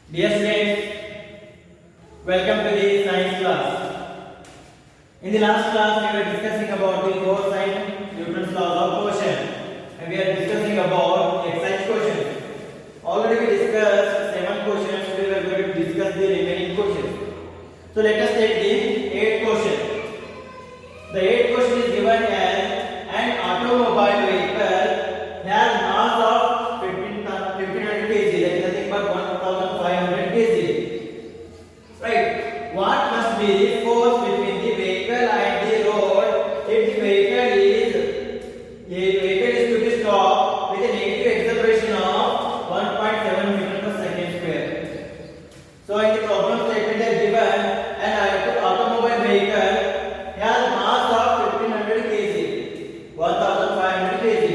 Dear students, welcome to the science class. In the last class, we were discussing about the force and Newton's laws of motion, and we are discussing about exercise questions. Already we discussed 7 questions. We are going to discuss the remaining questions. So let us take the 8th question. The 8th question is given as an automobile vehicle has mass of 1500 kg, that is nothing but 1500 kg. Right? What must be the force between the vehicle and the road if the vehicle is to be stopped with a negative acceleration of 1.7 meter per second square? So in the problem statement they are given an automobile vehicle has mass of 1500 kg, 1500 kg.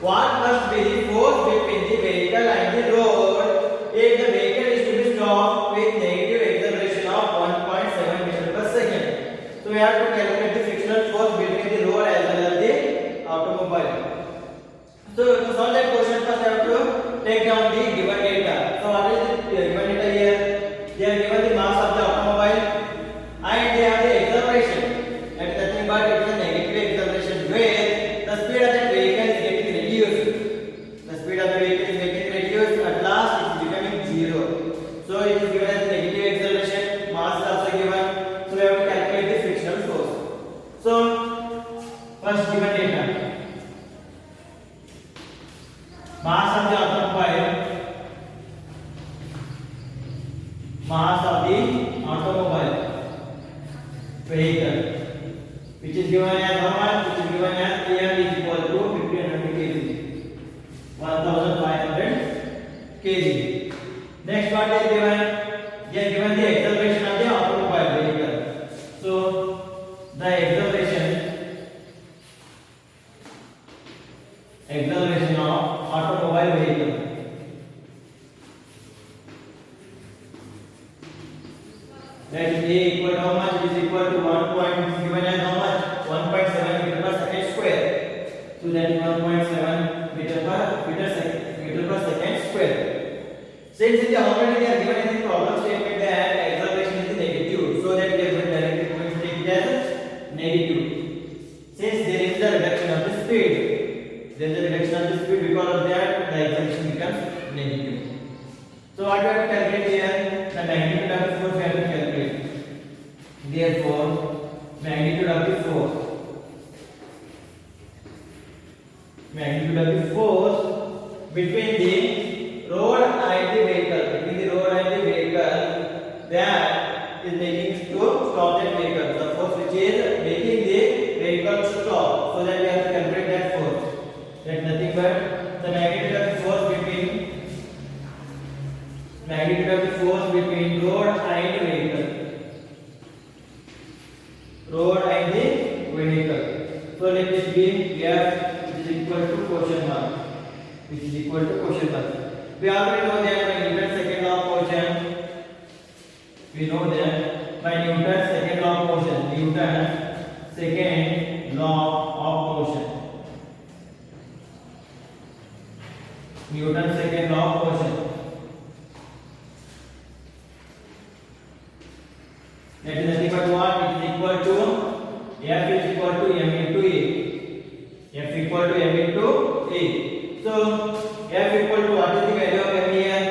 What must be the force between the vehicle and the road if the vehicle is to be stopped with negative acceleration of 1.7 meter per second? So we have to calculate the frictional force between the road as well as the automobile. So to solve that question, first I have to take down the given data. So what is the given data here? They are given the mass of the automobile and they have the acceleration. That is nothing but it is a negative acceleration where the speed of that vehicle is getting reduced. The speed of the vehicle is getting reduced. At last it is becoming zero. So it is given as negative acceleration. Mass is also given. So we have to calculate the frictional force. So first given data. Mass of the automobile. Mass of the automobile vehicle, which is given as how much? Which is given as AM is equal to 1500 kg, 1500 kg. Next what is given? They are given the acceleration of the automobile vehicle. So the acceleration of automobile vehicle. That is A equal to how much? It is equal to 1 point, it is given as how much? 1.7 meter per second square. So that is 1.7 meter per second square. Since it is already they are given in the problem statement that acceleration is negative, so that we are directly going to take it as negative. Since there is a reduction of the speed, there is a reduction of the speed, because of that the acceleration becomes negative. So what we have to calculate here? The magnitude of the force we have to calculate. Therefore, magnitude of the force between the road and the vehicle, that is making to stop that vehicle. The force which is making the vehicle to stop. So that we have to calculate that force. That nothing but the magnitude of the force between road and vehicle. So let this be F, which is equal to question mark. We already know that by Newton's second law of motion. Newton's second law of motion. That is nothing but what? It is equal to F is equal to m into A. So F equal to what is the value of m here?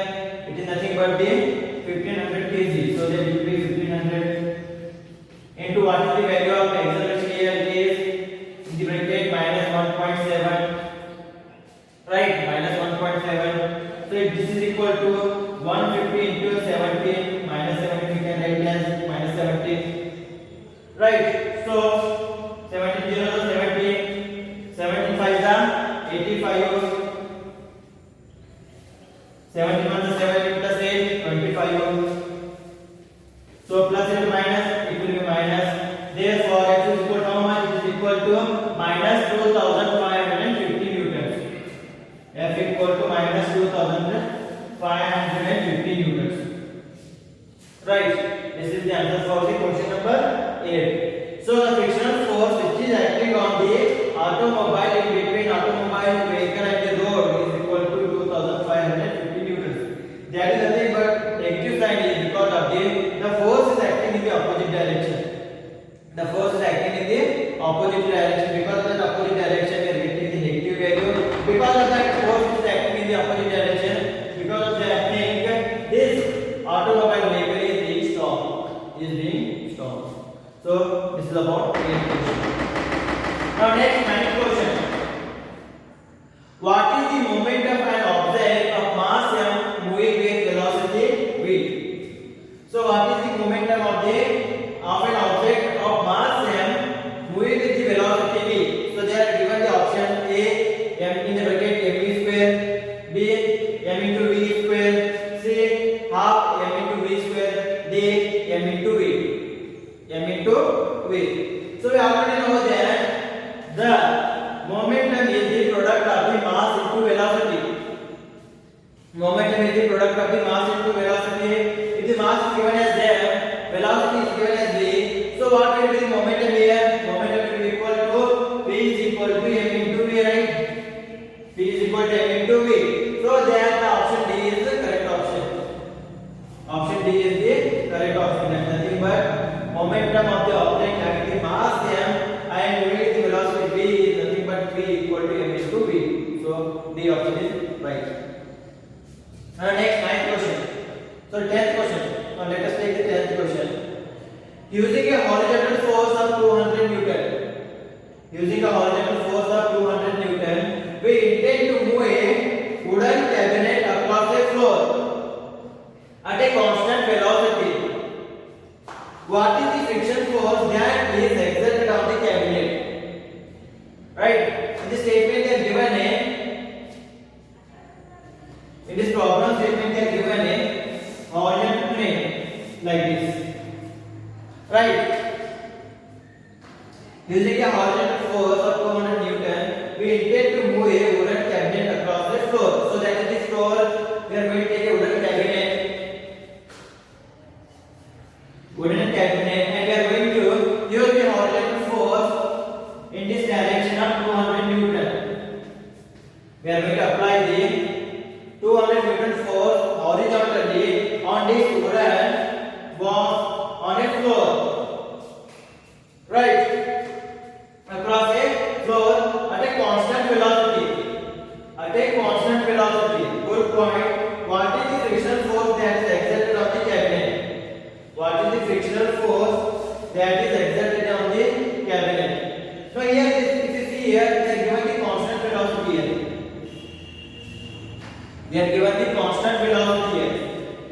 It is nothing but the 1500 kg. So that will be 1500 into what is the value of acceleration here? It is in the bracket minus 1.7. Right? Minus 1.7. So if this is equal to 150 into 17, minus 17 we can write as minus 17. Right? So 17 0 is 17, 17 5 is 85. 17 1 is 7 plus 8, 25. So plus into minus, it will be minus. Therefore, F is equal to how much? It is equal to minus 2550 newtons. F equal to minus 2550 newtons. Right. This is the answer for the question number 8. So the frictional force which is acting on the automobile in between automobile vehicle and the road is equal to 2550 newtons. That is V equal to M into V. So the option is right. Now next 9th question. So 10th question. Now let us take the 10th question. Using a horizontal force of 200 Newton. Using a horizontal force of 200 Newton, we intend to move a wooden cabinet across a floor at a constant velocity. What is the friction force that is exerted on the cabinet? Right? In this statement they are given a, in this problem statement they are given a horizontal plane like this. Right? Using a horizontal force of 200 Newton, we intend to move a wooden cabinet across the floor. So that is this floor, we are going to take a wooden cabinet, and we are going to use the horizontal force in this direction of 200 Newton. We are going to apply the 200 Newton force horizontally on this wooden box on a floor. Right? Across a floor at a constant velocity. At a constant velocity. Good point. What is the frictional force that is exerted on the cabinet? What is the frictional force that is exerted on the cabinet? So here, if you see here, they are given the constant velocity here. They are given the constant velocity here.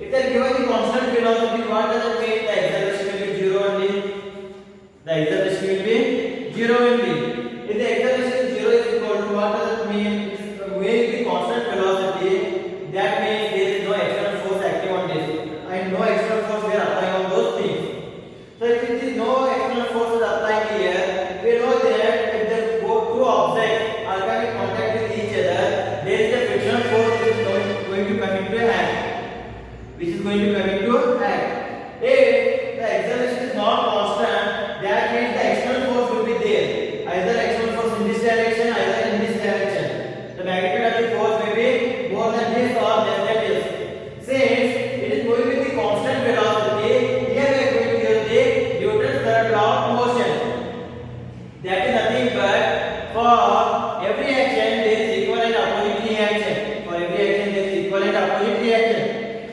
If they are given the constant velocity, what does it mean? The acceleration will be 0 only. The acceleration will be 0 only. If the acceleration is 0 is equal to, what does it mean? Moving the constant velocity, that means there is no external force acting on this, and no external force we are applying on those things. So if it is no external force is applying here, we know that if the two objects are coming in contact with each other, there is a frictional force which is going to come into act. Which is going to come into act. If the acceleration is not constant, that means the external force will be there. Either external force in this direction, either in this direction. The magnitude of the force may be more than this or less than this. Since it is moving with the constant velocity, here we are going to use the Newton's third law of motion. That is nothing but for every action there is equal and opposite reaction. For every action there is equal and opposite reaction.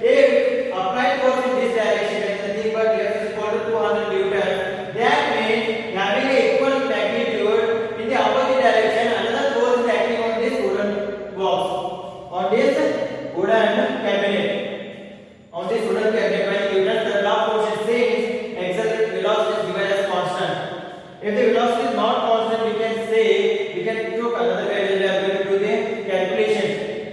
If applied force in this direction is nothing but F is equal to 200 Newton, that means having a equal magnitude in the opposite direction, another force is acting on this wooden box, on this wooden cabinet. On this wooden cabinet, by Newton's third law of motion says accelerated velocity is given as constant. If the velocity is not constant, we can took another value. We are going to do the calculation.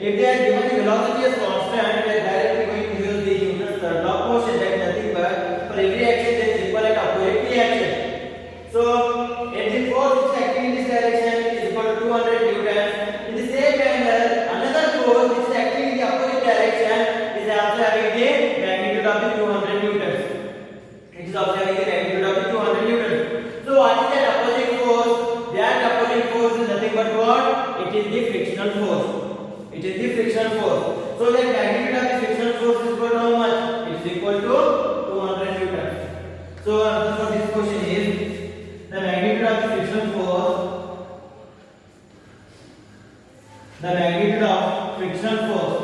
If they are given the velocity as constant, we are directly going to use the Newton's third law of motion. That is nothing but for every action there is equal and opposite reaction. So if the force which is acting in this direction is equal to 200 Newton, in the same manner, another force which is acting in the opposite direction is also having the magnitude of the 200 Newtons. It is also having the magnitude of the 200 Newtons. So what is that opposite force? That opposite force is nothing but what? It is the frictional force. It is the frictional force. So the magnitude of the frictional force is equal to how much? It is equal to 200 Newtons. So answer for this question is the magnitude of the frictional force. The magnitude of frictional force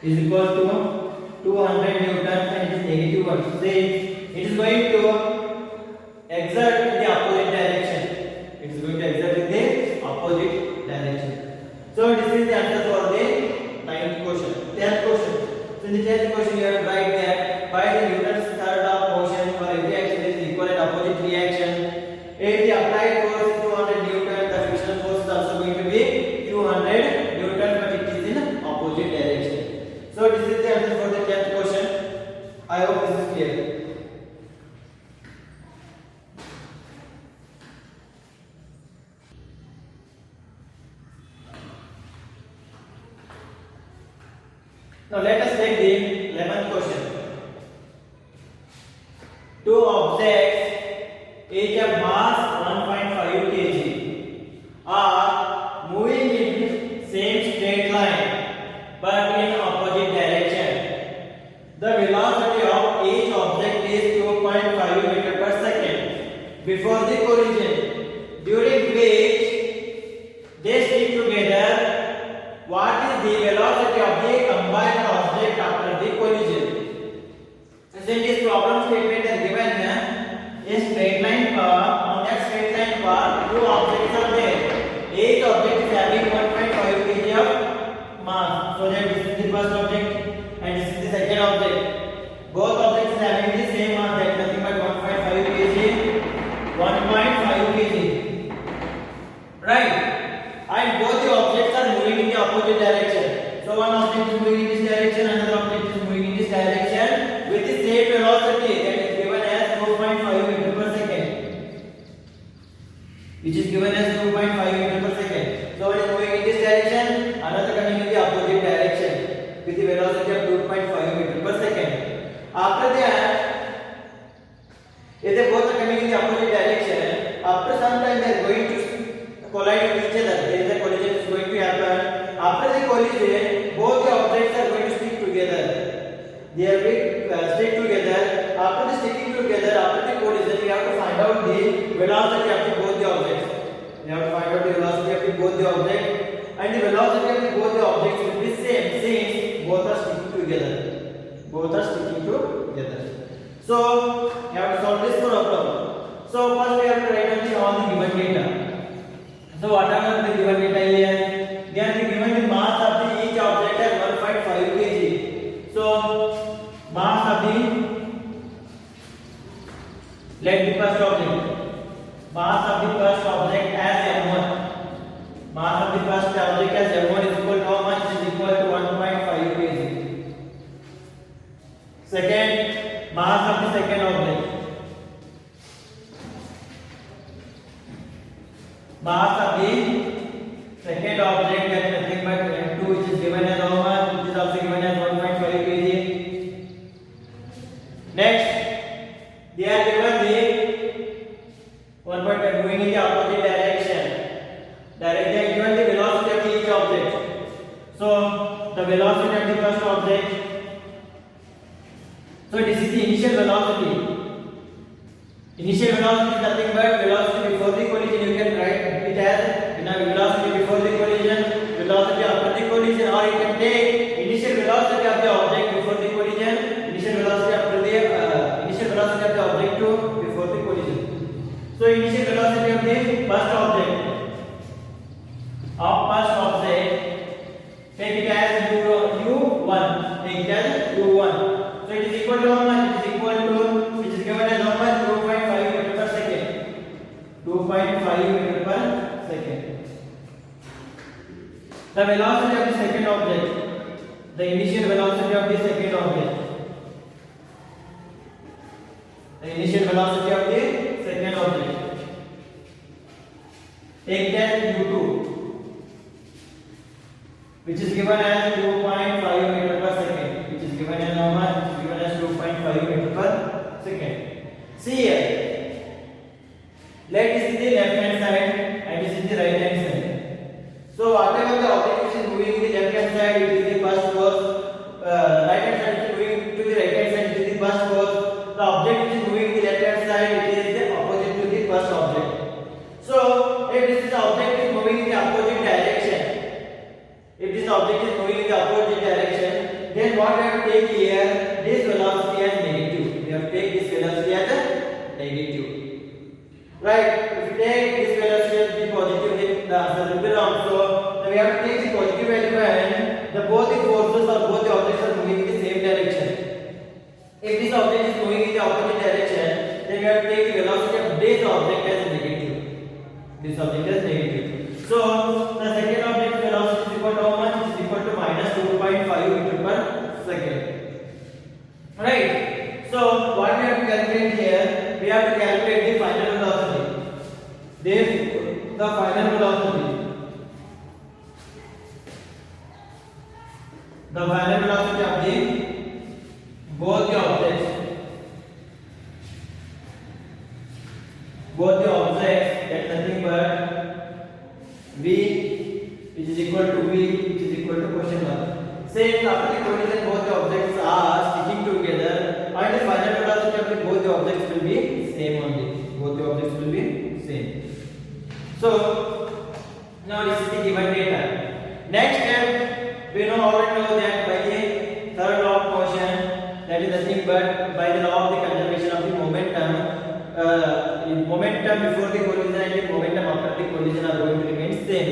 is equal to 200 Newton and it is negative 1. Say it is going to exert in the opposite direction. It is going to exert in the opposite direction. So this is the answer for the 9th question. 10th question. So in the 10th question you have to write that by the Newton's third law of motion for every action there is equal and opposite reaction. If the applied force is 200 Newton, the frictional force is also going to be 200 Newton, but it is in opposite direction. So this is the answer for the 10th question. I hope this is clear. Now let us take the 11th question. Two objects each of mass 1.5 kg are moving in same straight line but in opposite direction. The velocity of each object is 2.5 before the collision, during which they stick together. What is the velocity of the combined object after the collision? As in this problem statement is given a straight line path. On that straight line path, two objects are there. Each object is having 1.5 kg of mass. So that this is the first object and this is the second object. Both objects are having the same mass, that is nothing but 1.5 kg, 1.5 kg. Right? And both the objects are moving in the opposite direction. So one object is moving in this direction, another object is moving in this direction with the same velocity, that is given as 2.5 meter per second. Which is given as 2.5 meter per second. So one is moving in this direction, another coming in the opposite direction with the velocity of 2.5 meter per second. After that, if they both are coming in the opposite direction, after some time they are going to collide with each other. There is a collision is going to happen. After the collision, both the objects are going to stick together. They are going to stick together. After the sticking together, after the collision, we have to find out the velocity of both the objects. We have to find out the velocity of both the objects, and the velocity of both the objects will be same since both are sticking together. Both are sticking together. So we have to solve this problem. So first we have to write down all the given data. So whatever the given data here, they are given the mass of the each object as 1.5 kg. So mass of the, let the first object, mass of the first object as m1. Mass of the first object as m1 is equal to how much? Is equal to 1.5 kg. Second, mass of the second object. Mass of the second object that is nothing but m2, which is given as how much? Which is also given as 1.5 kg. Next, they are given the 1.5 moving in the opposite direction. They are given the velocity of each object. So the velocity of the first object. So this is the initial velocity. Initial velocity is nothing but velocity before the collision. You can write it as velocity before the collision, velocity after the collision, or you can take initial velocity of the object before the collision, initial velocity after the initial velocity of the object to before the collision. So initial velocity of the first object, take it as u1. Take it as u1. So it is equal to how much? It is equal to, which is given as how much? 2.5 meter per second. 2.5 meter per second. The velocity of the second object, the initial velocity of the second object, the initial velocity of the second object, take that u2, which is given as 2.5 meter per second, which is given as how much? Which is given as 2.5 meter per second. See here, let this is the left hand side and this is the right hand side. So whatever the object which is moving to the left hand side, it is the first force. Right hand side is moving to the right hand side, it is the first force. The object which is moving to the left hand side, it is the opposite to the first object. So if this object is moving in the opposite direction, if this object is moving in the opposite direction, then what we have to take here? This velocity as negative. We have to take this velocity as a negative. Right? If we take this velocity as the positive, then the answer will be wrong. So we have to take the positive value and both the forces or both the objects are moving in the same direction. If this object is moving in the opposite direction, then we have to take the velocity of this object as negative. This object is negative. So the second object velocity is equal to how much? It is equal to minus 2.5 meter per second. Right? So what we have to calculate here? We have to calculate the final velocity. The final velocity. The final velocity of the both the objects. Both the objects, that nothing but v, which is equal to v, which is equal to question mark. Say after the collision both the objects are sticking together, and the final velocity of both the objects will be same only. Both the objects will be same. So now this is the given data. Next step, we already know that by the third law of motion, that is nothing but by the law of the conservation of the momentum, momentum before the collision and the momentum after the collision are going to remain same.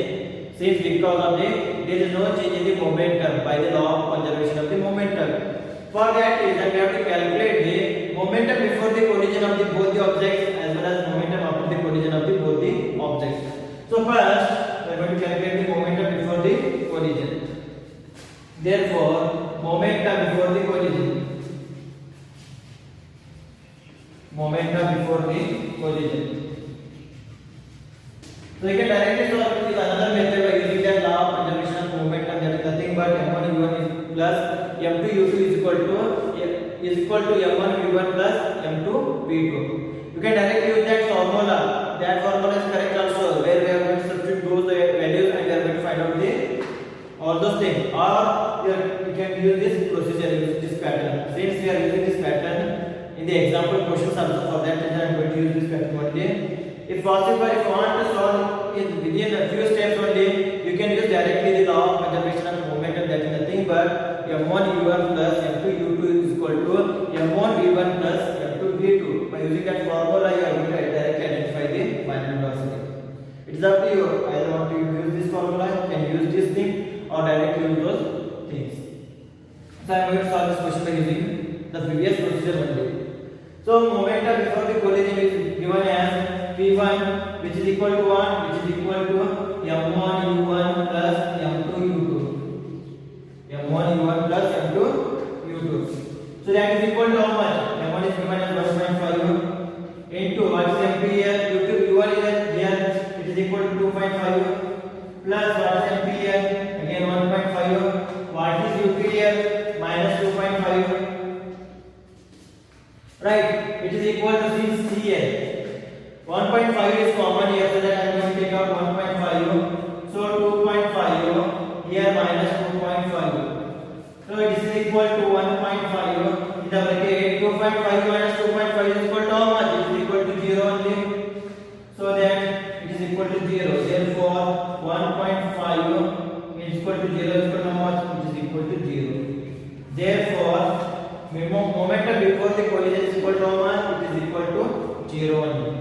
Since because of there is no change in the momentum by the law of conservation of the momentum. For that reason, we have to calculate the momentum before the collision of the both the objects as well as momentum after the collision of the both the objects. So first, we are going to calculate the momentum before the collision. Therefore, momentum before the collision. Momentum before the collision. So you can directly solve it with another method by using the law of conservation of momentum, that is nothing but m1 u1 is plus m2 u2 is equal to m1 v1 plus m2 v2. You can directly use that formula. That formula is correct also, where we are going to substitute those values and we are going to find out the all those things. Or you can use this procedure, use this pattern. Since we are using this pattern in the example questions also, for that reason I am going to use this pattern only. If possible, if you want to solve it within a few steps only, you can use directly the law of conservation of momentum, that is nothing but m1 u1 plus m2 u2 is equal to m1 v1 plus m2 v2. By using that formula, you are going to directly identify the final velocity. It is up to you. Either want to use this formula, you can use this thing, or directly use those things. So I am going to solve this question by using the previous procedure only. So momentum before the collision is given as P1, which is equal to what? Which is equal to m1 u1 plus m2 u2. m1 u1 plus m2 u2. So that is equal to how much? m1 is given as 1.5 into what is mp here? u1 is here, it is equal to 2.5 plus what is mp here? Again 1.5. What is up here? Minus 2.5. Right, it is equal to since here 1.5 is common here, so that I am going to take out 1.5. So 2.5 here minus 2.5. So it is equal to 1.5 in the bracket. 2.5 minus 2.5 is equal to how much? It is equal to 0 only. So that it is equal to 0. Therefore 1.5 is equal to 0 is equal to how much? It is equal to 0. Therefore momentum before the collision is equal to how much? It is equal to 0 only.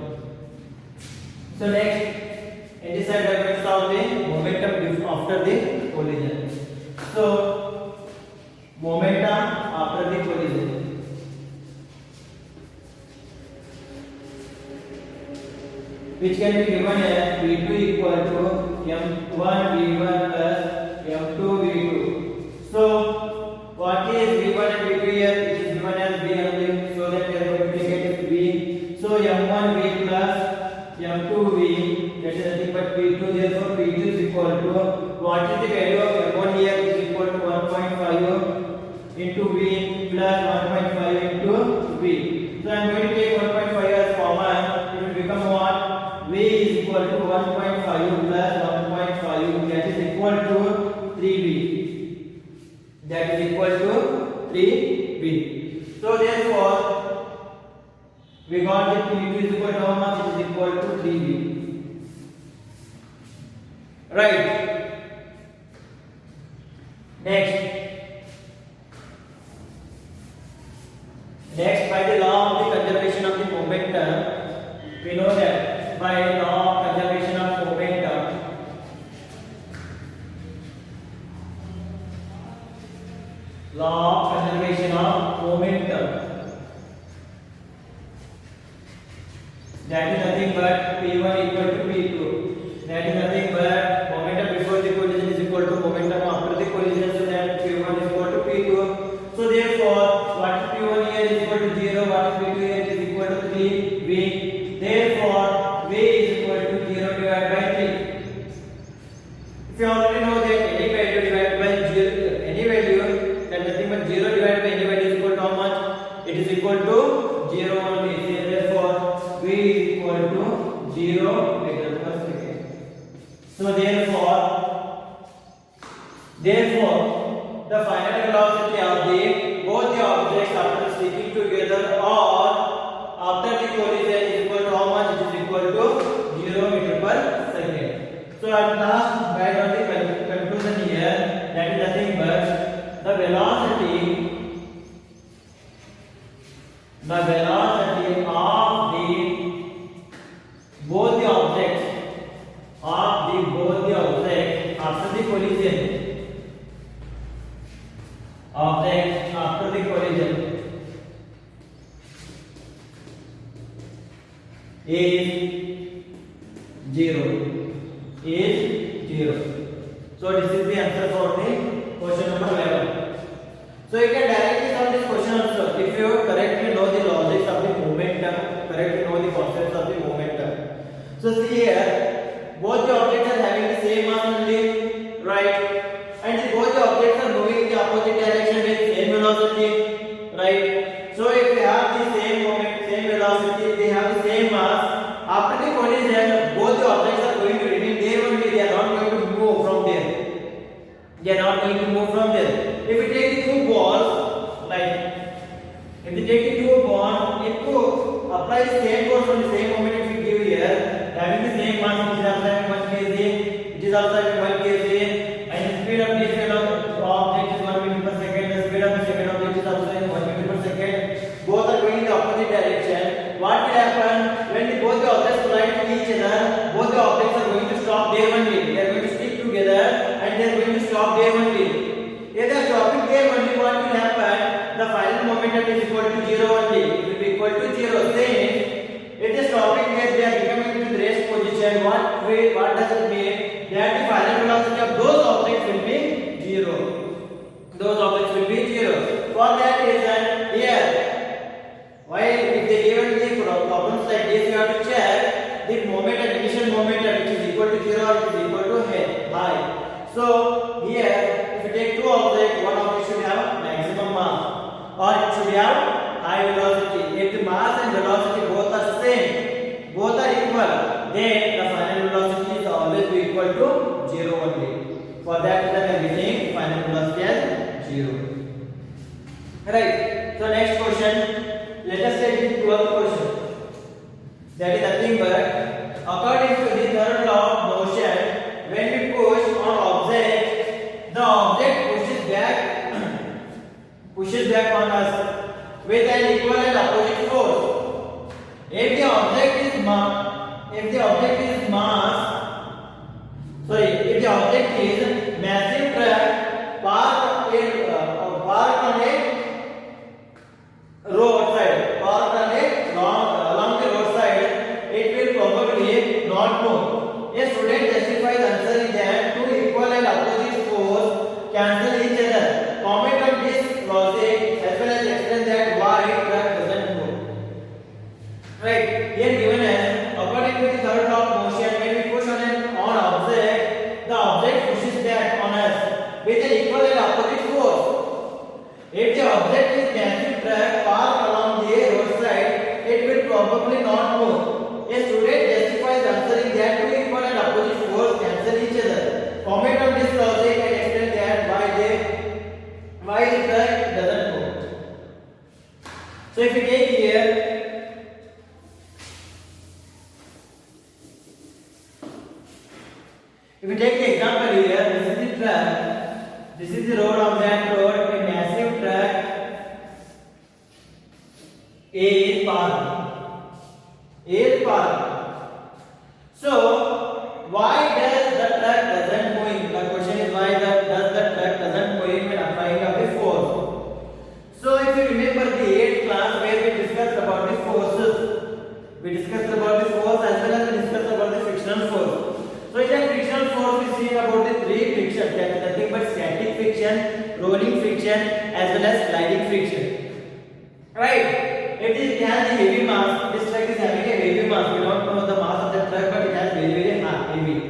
So next, in this side we are going to solve the momentum after the collision. So momentum after the collision, which can be given as v2 equal to m1 v1 plus m2 v2. So what is v1 and v2 here? It is given as v only, so that we are going to take it as v. So m1 v plus m2v, that is nothing but v2. Therefore v2 is equal to what is the value of m1 here? Is equal to 1.5 into v plus 1.5 into v. So I am going to take 1.5 as common. It will become what? V is equal to 1.5 plus 1.5, that is equal to 3v. That is equal to 3v. So therefore we got that v2 is equal to how much? It is equal to 3v. Right. Next, by the law of the conservation of the momentum, we know that by law of conservation of momentum, that is nothing but P1 equal to P2. That is nothing but momentum before the collision is equal to momentum after the collision, so that P1 is equal to P2. So therefore, what is P1 here is equal to 0, what is P2 here is equal to 3v. Therefore, v is equal to 0 divided by 3. If you already know that any value divided by 0, any value, that nothing but 0 divided by any value is equal to how much? It is equal to 0 only. Therefore, v is equal to 0 meter per second. So therefore, the final velocity of both the objects after sticking together together or after the collision is equal to how much? It is equal to 0 meter per second. So at last, by the conclusion here, that is nothing but the velocity of the both the objects after the collision is 0. So this is the answer for the question number 11. So you can directly solve this question also if you correctly know the logics of the momentum, correctly know the concepts of the momentum. So see here, both the objects are having the same mass only, right? And both the objects are moving in the opposite direction with same velocity, right? So if they have the same moment, same velocity, they have the same mass. After the collision, both the objects are going to remain there only. They are not going to move from there. If we take the two balls, if you apply the same force on the same moment, if you give here, having the same mass, it is also having 1 kg, it is also having 1 kg, and the speed of this object is 1 meter per second, the speed of the second object is also 1 meter per second. Both are going in the opposite direction. What will happen when both the objects collide with each other? Both the objects are going to stop there only. They are going to stick together and they are going to stop there only. If they are stopping there only, what will happen? The final momentum is equal to 0 only. It will be equal to 0. Since if they are stopping there, they are becoming to the rest position. What does it mean? That the final velocity of those objects will be 0. For that reason, here, why if they given the problems like this, you have to check the momentum, initial momentum, which is equal to 0 or it is equal to high. So here, if you take two objects, one object should have maximum mass or it should have high velocity. If the mass and velocity both are same, both are equal, then the final velocity is always be equal to 0 only. For that reason, I am getting final velocity as 0. Right. So next question. Let us take the 12th question. That is nothing but according to the third law of motion, when we push on object, the object pushes back on us with an equal and opposite force. If the object is massive track parked on a roadside, along the roadside, it will probably not move. A student justifies answering that two equal and opposite force cancel each other. Comment on this logic as well as explain that why track doesn't move. Right? Here given as according to the third law of motion, when we push on an object, the object pushes back on us with an equal and opposite force. If the object is massive track parked along the roadside, it will probably not move. A student justifies answering that two equal and opposite force cancel each other. Comment on this logic and explain that why the track doesn't move. So if you take here, if you take the example here, this is the track, this is the road. On that road, a massive track is parked. So why does the track doesn't move? The question is why does the track doesn't move when applying of the force? So if you remember the 8th class where we discussed about the forces, we discussed about the force as well as we discussed about the frictional force. So in the frictional force we see about the three frictions, that is nothing but static friction, rolling friction as well as sliding friction. Right? It has the heavy mass. This truck is having a heavy mass. We don't know the mass of the truck, but it has very heavy.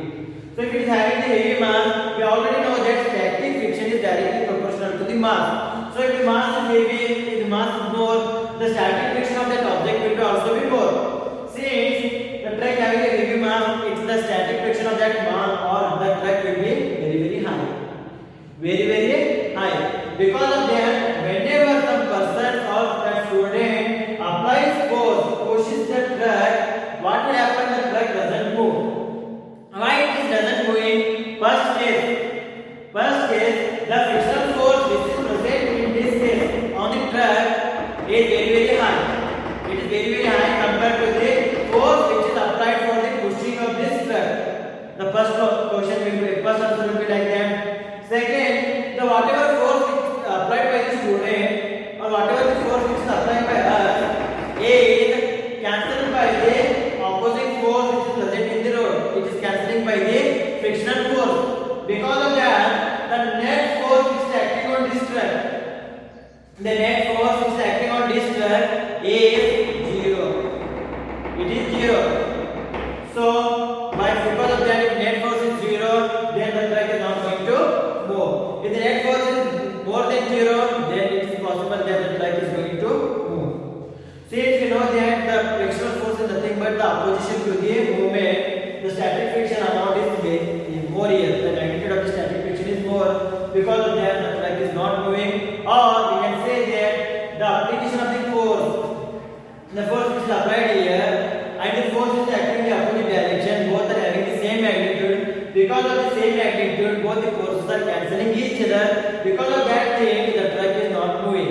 So if it is having the heavy mass, we already know that static friction is directly proportional to the mass. So if the mass is heavy, if the mass is more, the static friction of that object will also be more. Since the truck having a heavy mass, it's the static friction of that mass or the truck will be very high. Very high. Because of that, whenever some person or a student The net force which is acting on this truck is 0. It is 0. So, because of that, if net force is 0, then the truck is not going to move. If the net force is more than 0, then it is possible that the truck is going to move. Since we know that the frictional force is nothing but the opposition to the movement, the static friction amount is more here. The magnitude of the static friction is more. Because of that, the truck is not moving. Or we can say that the application of the force, the force which is applied here, and the force which is acting in the opposite direction, both are having the same magnitude. Because of the same magnitude, both the forces are cancelling each other. Because of that thing, the truck is not moving.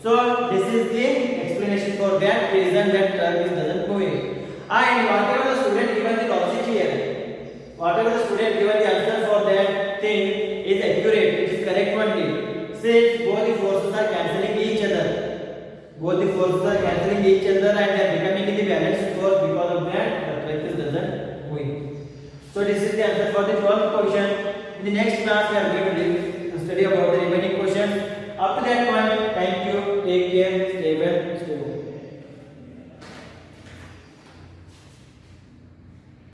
So this is the explanation for that reason that truck is doesn't moving. And whatever the student given the logic here, whatever the student given the answer for that thing is accurate, it is correct only. Since both the forces are cancelling each other, both the forces are cancelling each other and they are becoming in the balanced force. Because of that, the truck is doesn't move. So this is the answer for the first question. In the next class, we are going to